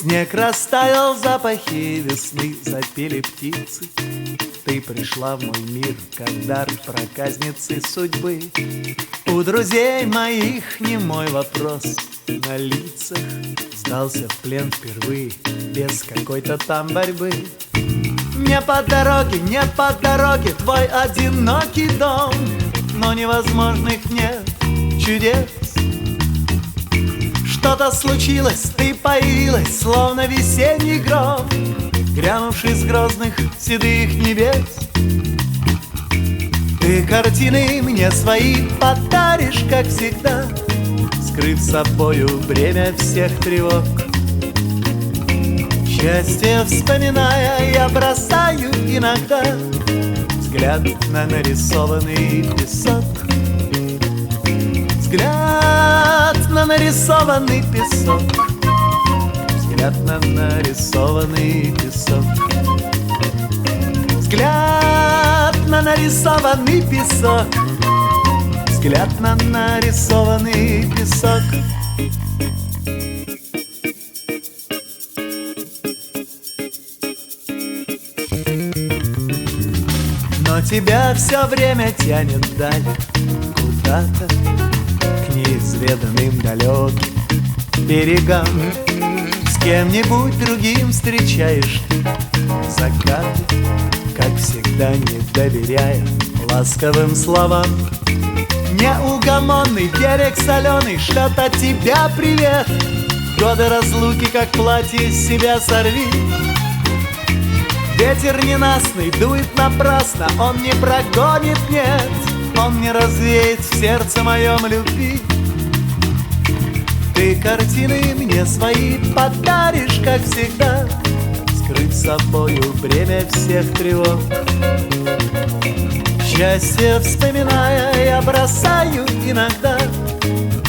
Снег растаял, запахи весны запели птицы. Ты пришла в мой мир, как дар проказницы судьбы. У друзей моих немой вопрос на лицах. Сдался в плен впервые, без какой-то там борьбы. Не по дороге твой одинокий дом, но невозможных нет чудес. Что-то случилось, ты появилась, словно весенний гром, грянувший с грозных седых небес. Ты картины мне свои подаришь, как всегда, скрыв собою бремя всех тревог. Счастье вспоминая, я бросаю иногда взгляд на нарисованный песок. Взгляд на нарисованный песок. Взгляд на нарисованный песок. Взгляд на нарисованный песок. Взгляд на нарисованный песок. Но тебя все время тянет вдаль, куда-то, к неизведанным далеким берегам. С кем-нибудь другим встречаешь ты закаты, как всегда не доверяя ласковым словам. Неугомонный берег соленый шлет от тебя привет. Годы разлуки, как платье, с себя сорви. Ветер ненастный дует напрасно, он не прогонит, нет, он не развеет в сердце моем любви. Ты картины мне свои подаришь, как всегда, скрыв собою бремя всех тревог. Счастье вспоминая, я бросаю иногда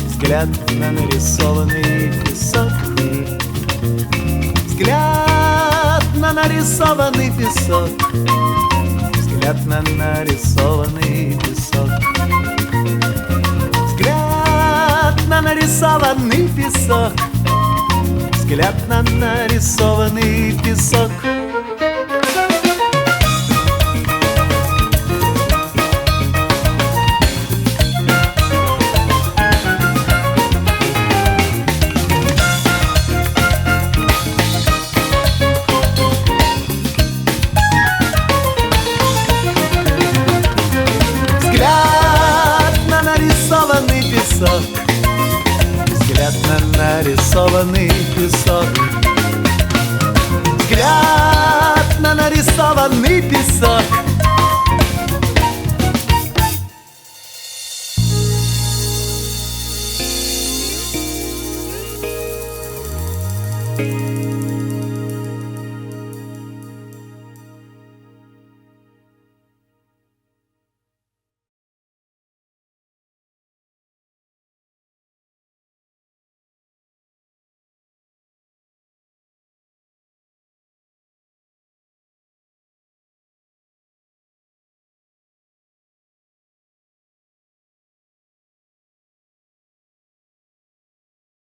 взгляд на нарисованный песок. Взгляд на нарисованный песок. Взгляд на нарисованный песок. Взгляд на нарисованный песок. Взгляд на нарисованный песок. Взгляд на нарисованный песок. Взгляд на нарисованный песок. Взгляд на нарисованный песок.